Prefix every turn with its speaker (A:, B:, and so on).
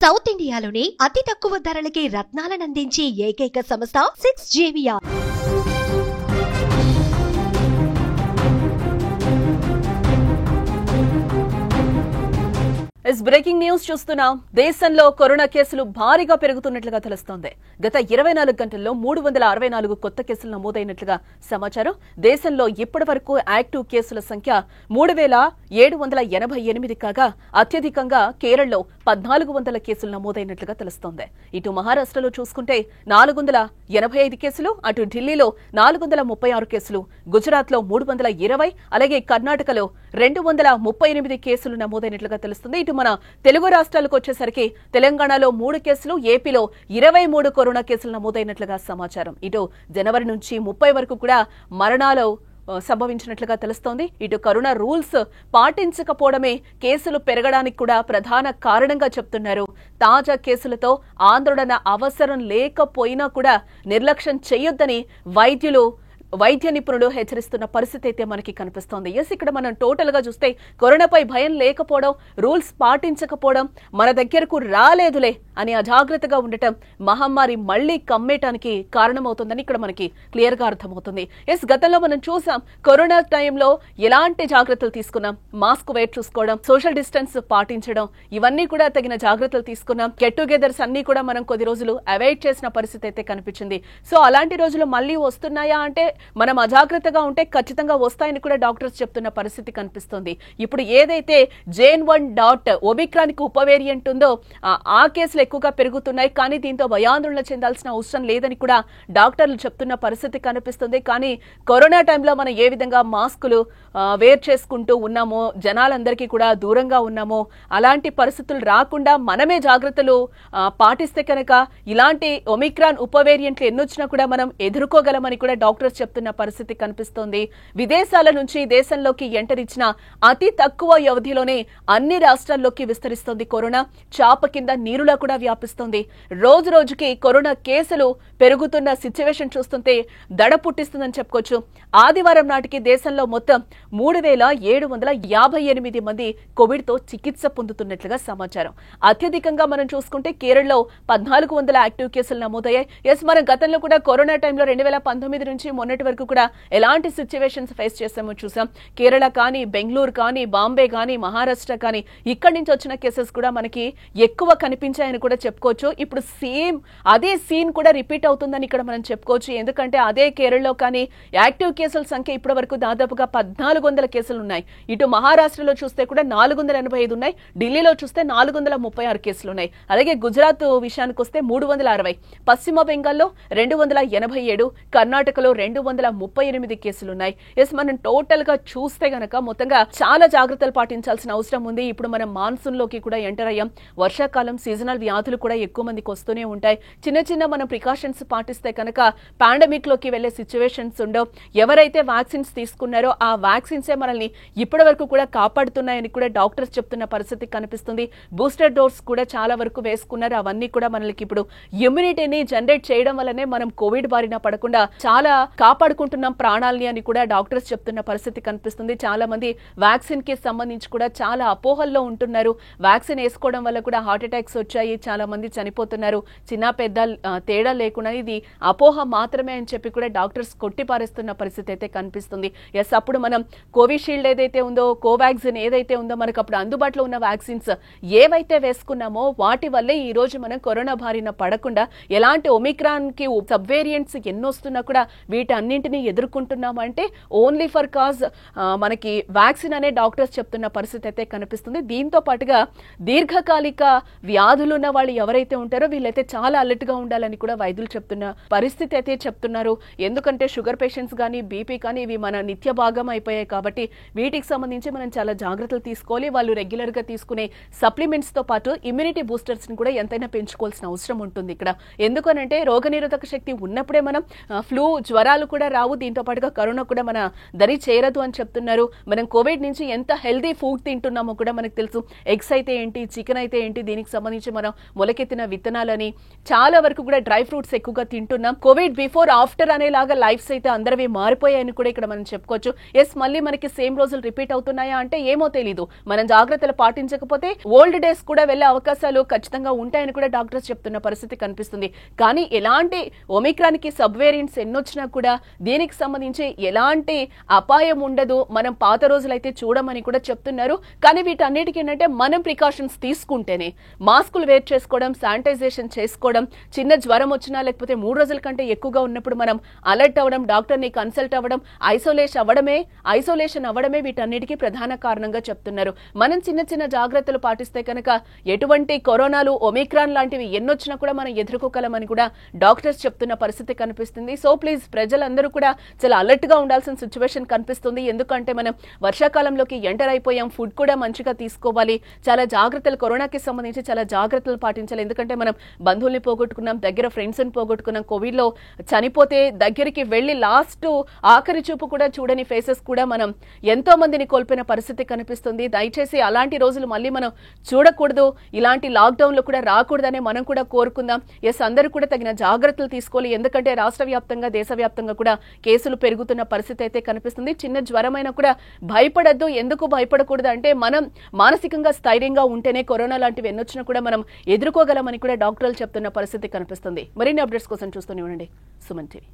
A: South ఇండియాలోని అతి తక్కువ ధరలకి రత్నాలనందించే ఏకైక సంస్థ 6JVR.
B: బ్రేకింగ్ న్యూస్ చూస్తున్నాం. దేశంలో కరోనా కేసులు భారీగా పెరుగుతున్నట్లుగా తెలుస్తోంది. గత 24 గంటల్లో 364 కొత్త కేసులు నమోదైనట్లుగా సమాచారం. దేశంలో ఇప్పటి వరకు యాక్టివ్ కేసుల సంఖ్య 3788 కాగా అత్యధికంగా కేరళలో 1400 కేసులు నమోదైనట్లుగా తెలుస్తోంది. ఇటు మహారాష్ట్రలో చూసుకుంటే 485 కేసులు, అటు ఢిల్లీలో 436 కేసులు, గుజరాత్ లో 320, అలాగే కర్ణాటకలో 238 కేసులు నమోదైనట్లుగా తెలుస్తుంది. ఇటు మన తెలుగు రాష్ట్రాలకు వచ్చేసరికి తెలంగాణలో 3 కేసులు, ఏపీలో 23 కరోనా కేసులు నమోదైనట్లుగా సమాచారం. ఇటు జనవరి నుంచి 30 వరకు కూడా మరణాలు సంభవించినట్లుగా తెలుస్తోంది. ఇటు కరోనా రూల్స్ పాటించకపోవడమే కేసులు పెరగడానికి కూడా ప్రధాన కారణంగా చెప్తున్నారు. తాజా కేసులతో ఆందోళన అవసరం లేకపోయినా కూడా నిర్లక్ష్యం చేయొద్దని వైద్య నిపుణులు హెచ్చరిస్తున్న పరిస్థితి అయితే మనకి కనిపిస్తోంది. ఇక్కడ మనం టోటల్ గా చూస్తే కరోనాపై భయం లేకపోవడం, రూల్స్ పాటించకపోవడం, మన దగ్గరకు రాలేదులే అని అజాగ్రత్తగా ఉండటం మహమ్మారి మళ్లీ కమ్మేయటానికి కారణమవుతుందని ఇక్కడ మనకి క్లియర్ గా అర్థమవుతుంది. గతంలో మనం చూసాం కరోనా టైంలో ఎలాంటి జాగ్రత్తలు తీసుకున్నాం. మాస్క్ వేర్ చూసుకోవడం, సోషల్ డిస్టెన్స్ పాటించడం, ఇవన్నీ కూడా తగిన జాగ్రత్తలు తీసుకున్నాం. గెట్ టుగెదర్స్ అన్ని కూడా మనం కొద్ది రోజులు అవాయిడ్ చేసిన పరిస్థితి అయితే కనిపించింది. సో అలాంటి రోజులు మళ్లీ వస్తున్నాయా అంటే మనం అజాగ్రత్తగా ఉంటే ఖచ్చితంగా వస్తాయని కూడా డాక్టర్స్ చెప్తున్న పరిస్థితి కనిపిస్తోంది. ఇప్పుడు ఏదైతే JN.1 ఒమిక్రాన్ కి ఉప వేరియంట్ ఉందో ఆ కేసులు ఎక్కువగా పెరుగుతున్నాయి. కానీ దీంతో భయాందోళన చెందాల్సిన అవసరం లేదని కూడా డాక్టర్లు చెప్తున్న పరిస్థితి కనిపిస్తుంది. కానీ కరోనా టైంలో మనం ఏ విధంగా మాస్కులు వేర్ చేసుకుంటూ ఉన్నామో, జనాలందరికీ కూడా దూరంగా ఉన్నామో, అలాంటి పరిస్థితులు రాకుండా మనమే జాగ్రత్తలు పాటిస్తే కనుక ఇలాంటి ఒమిక్రాన్ ఉప వేరియంట్లు ఎన్నొచ్చినా కూడా మనం ఎదుర్కోగలమని కూడా డాక్టర్స్ చెప్తున్న పరిస్థితి కనిపిస్తోంది. విదేశాల నుంచి దేశంలోకి ఎంటర్ ఇచ్చిన అతి తక్కువ వ్యవధిలోనే అన్ని రాష్ట్రాల్లోకి విస్తరిస్తోంది కరోనా. చాప కింద నీరులా కూడా వ్యాపిస్తోంది. రోజు రోజుకి కరోనా కేసులు పెరుగుతున్న సిచ్యువేషన్ చూస్తుంటే దడ పుట్టిస్తుందని చెప్పుకోవచ్చు. ఆదివారం నాటికి దేశంలో మొత్తం 3758 మంది కోవిడ్ తో చికిత్స పొందుతున్నట్లుగా సమాచారం. అత్యధికంగా మనం చూసుకుంటే కేరళలో 1400 యాక్టివ్ కేసులు నమోదయ్యాయి. మనం గతంలో కూడా కరోనా టైంలో 2019 నుంచి మొన్నటి వరకు కూడా ఎలాంటి సిచ్యువేషన్స్ ఫేస్ చేసామో చూసాం. కేరళ కానీ, బెంగళూరు కానీ, బాంబే కానీ, మహారాష్ట్ర కానీ ఇక్కడి నుంచి వచ్చిన కేసెస్ కూడా మనకి ఎక్కువ కనిపించాయని కూడా చెప్పుకోవచ్చు. ఇప్పుడు సేమ్ అదే సీన్ కూడా రిపీట్ అవుతుందని ఇక్కడ మనం చెప్పుకోవచ్చు. ఎందుకంటే అదే కేరళలో కానీ యాక్టివ్ కేసుల సంఖ్య ఇప్పటి వరకు దాదాపుగా 1400 కేసులు ఉన్నాయి. ఇటు మహారాష్ట్రలో చూస్తే కూడా 485 ఉన్నాయి. ఢిల్లీలో చూస్తే 436 కేసులు ఉన్నాయి. అలాగే గుజరాత్ విషయానికి వస్తే 360, పశ్చిమ బెంగాల్లో 287, కర్ణాటకలో 238 కేసులున్నాయి. మనం టోటల్ గా చూస్తే గనక మొత్తంగా చాలా జాగ్రత్తలు పాటించాల్సిన అవసరం ఉంది. ఇప్పుడు మనం మాన్సూన్ లోకి కూడా ఎంటర్ అయ్యాం. వర్షాకాలం, సీజనల్ వ్యాధులు కూడా ఎక్కువ మందికి వస్తూనే ఉంటాయి. చిన్న మనం ప్రికాషన్స్ పాటిస్తే కనుక పాండమిక్ లోకి వెళ్లే సిచ్యువేషన్స్ ఉండవు. ఎవరైతే వ్యాక్సిన్స్ తీసుకున్నారో ఆ వ్యాక్సిన్సే మనల్ని ఇప్పటి వరకు కూడా కాపాడుతున్నాయని కూడా డాక్టర్స్ చెప్తున్న పరిస్థితి కనిపిస్తుంది. బూస్టర్ డోస్ కూడా చాలా వరకు వేసుకున్నారు. అవన్నీ కూడా మనకి ఇప్పుడు ఇమ్యూనిటీని జనరేట్ చేయడం వల్లనే మనం కోవిడ్ బారిన పడకుండా చాలా కాపాడుకుంటున్నాం ప్రాణాలని అని కూడా డాక్టర్స్ చెప్తున్న పరిస్థితి కనిపిస్తుంది. చాలా మంది వ్యాక్సిన్ కి సంబంధించి కూడా చాలా అపోహల్లో ఉంటున్నారు. వ్యాక్సిన్ వేసుకోవడం వల్ల కూడా హార్ట్ అటాక్స్ వచ్చాయి, చాలా మంది చనిపోతున్నారు, చిన్న పెద్ద తేడా లేకుండా ఇది అపోహ మాత్రమే అని చెప్పి కూడా డాక్టర్స్ కొట్టిపారేస్తున్న పరిస్థితి అయితే కనిపిస్తుంది. అప్పుడు మనం కోవిషీల్డ్ ఏదైతే ఉందో, కోవాక్సిన్ ఏదైతే ఉందో, మనకు అప్పుడు అందుబాటులో ఉన్న వ్యాక్సిన్స్ ఏవైతే వేసుకున్నామో వాటి వల్లే ఈ రోజు మనం కరోనా బారిన పడకుండా ఎలాంటి ఒమిక్రాన్ కి సబ్ వేరియంట్స్ ఎన్నొస్తున్నా కూడా వీటన్నింటినీ ఎదుర్కొంటున్నామంటే ఓన్లీ ఫర్ కాజ్ మనకి వ్యాక్సిన్ అనే డాక్టర్స్ చెప్తున్న పరిస్థితి అయితే కనిపిస్తుంది. దీంతో పాటుగా దీర్ఘకాలిక వ్యాధులున్న వాళ్ళు ఎవరైతే ఉంటారో వీళ్ళైతే చాలా అలర్ట్ గా ఉండాలని కూడా వైద్యులు చెప్తున్న పరిస్థితి అయితే చెప్తున్నారు. ఎందుకంటే షుగర్ పేషెంట్స్ కానీ, బీపీ కానీ ఇవి మన నిత్య భాగం అయిపోయాయి కాబట్టి వీటికి సంబంధించి మనం చాలా జాగ్రత్తలు తీసుకోవాలి. వాళ్ళు రెగ్యులర్ గా తీసుకునే సప్లిమెంట్స్ తో పాటు ఇమ్యూనిటీ బూస్టర్స్ ని కూడా ఎంతైనా పెంచుకోవాల్సిన అవసరం ఉంటుంది ఇక్కడ. ఎందుకనంటే రోగనిరోధక శక్తి ఉన్నప్పుడే మనం ఫ్లూ, జ్వరాలు కూడా రావు, దీంతో పాటుగా కరోనా కూడా మన దరి చేరదు అని చెప్తున్నారు. మనం కోవిడ్ నుంచి ఎంత హెల్దీ ఫుడ్ తింటున్నామో కూడా మనకు తెలుసు. ఎగ్స్ అయితే ఏంటి, చికెన్ అయితే ఏంటి, దీనికి సంబంధించి మనం మొలకెత్తిన విత్తనాలని చాలా వరకు కూడా డ్రై ఫ్రూట్స్ ఎక్కువగా తింటున్నాం. కోవిడ్ బిఫోర్ ఆఫ్టర్ అనేలాగా లైఫ్స్ అయితే అందరివి మారిపోయాయని కూడా ఇక్కడ మనం చెప్పుకోవచ్చు. ఎస్, మళ్ళీ మనకి సేమ్ రోజులు రిపీట్ అవుతున్నాయా అంటే ఏమో తెలీదు. మనం జాగ్రత్తలు పాటించకపోతే ఓల్డ్ డేస్ కూడా వెళ్లే అవకాశాలు ఖచ్చితంగా ఉంటాయని కూడా డాక్టర్స్ చెప్తున్న పరిస్థితి కనిపిస్తుంది. కానీ ఎలాంటి ఒమిక్రాన్ కి సబ్ వేరియంట్స్ ఎన్నొచ్చినా కూడా దీనికి సంబంధించి ఎలాంటి అపాయం ఉండదు, మనం పాత రోజులైతే చూడమని కూడా చెప్తున్నారు. కానీ వీటన్నిటికీ ఏంటంటే మనం ప్రికాషన్స్ తీసుకుంటేనే మాస్కులు వేర్ చేసుకోవడం, శానిటైజేషన్ చేసుకోవడం, చిన్న జ్వరం వచ్చినా లేకపోతే 3 రోజుల కంటే ఎక్కువగా ఉన్నప్పుడు మనం అలర్ట్ అవ్వడం, డాక్టర్ ని కన్సల్ట్ అవ్వడం, ఐసోలేషన్ అవ్వడమే వీటన్నిటికీ ప్రధాన కారణంగా చెప్తున్నారు. మనం చిన్న చిన్న జాగ్రత్తలు పాటిస్తే కనుక ఎటువంటి కరోనాలు, ఒమిక్రాన్ లాంటివి ఎన్నొచ్చినా కూడా మనం ఎదుర్కోగలమని కూడా డాక్టర్స్ చెప్తున్న పరిస్థితి కనిపిస్తుంది. సో ప్లీజ్ ప్రజలందరూ కూడా చాలా అలర్ట్ గా ఉండాల్సిన సిచ్యువేషన్ కనిపిస్తుంది. ఎందుకంటే మనం వర్షాకాలంలోకి ఎంటర్ అయిపోయాం. ఫుడ్ కూడా మంచిగా తీసుకోవాలి, చాలా జాగ్రత్తలు, కరోనాకి సంబంధించి చాలా జాగ్రత్తలు పాటించాలి. ఎందుకంటే మనం బంధువుల్ని పోగొట్టుకున్నాం, దగ్గర ఫ్రెండ్స్ ని పోగొట్టుకున్నాం, కోవిడ్ లో చనిపోతే దగ్గరికి వెళ్లి లాస్ట్ ఆఖరి చూపు కూడా చూడని ఫేసెస్ కూడా మనం ఎంతో మందిని కోల్పోయిన పరిస్థితి కనిపిస్తుంది. దయచేసి అలాంటి రోజులు మళ్ళీ మనం చూడకూడదు, ఇలాంటి లాక్డౌన్ లో కూడా రాకూడదని మనం కూడా కోరుకుందాం. ఎస్, అందరూ కూడా తగిన జాగ్రత్తలు తీసుకోవాలి. ఎందుకంటే రాష్ట్ర వ్యాప్తంగా, దేశవ్యాప్తంగా కూడా కేసులు పెరుగుతున్న పరిస్థితి అయితే కనిపిస్తుంది. చిన్న జ్వరమైనా కూడా భయపడద్దు. ఎందుకు భయపడకూడదు అంటే మనం మానసికంగా స్థైర్యంగా ఉంటేనే కరోనా లాంటివి ఎన్నొచ్చినా కూడా మనం ఎదుర్కోగలమని కూడా డాక్టర్లు చెప్తున్న పరిస్థితి కనిపిస్తుంది. మరిన్ని అప్డేట్స్ కోసం చూస్తూనే ఉండండి సుమన్ టీవీ.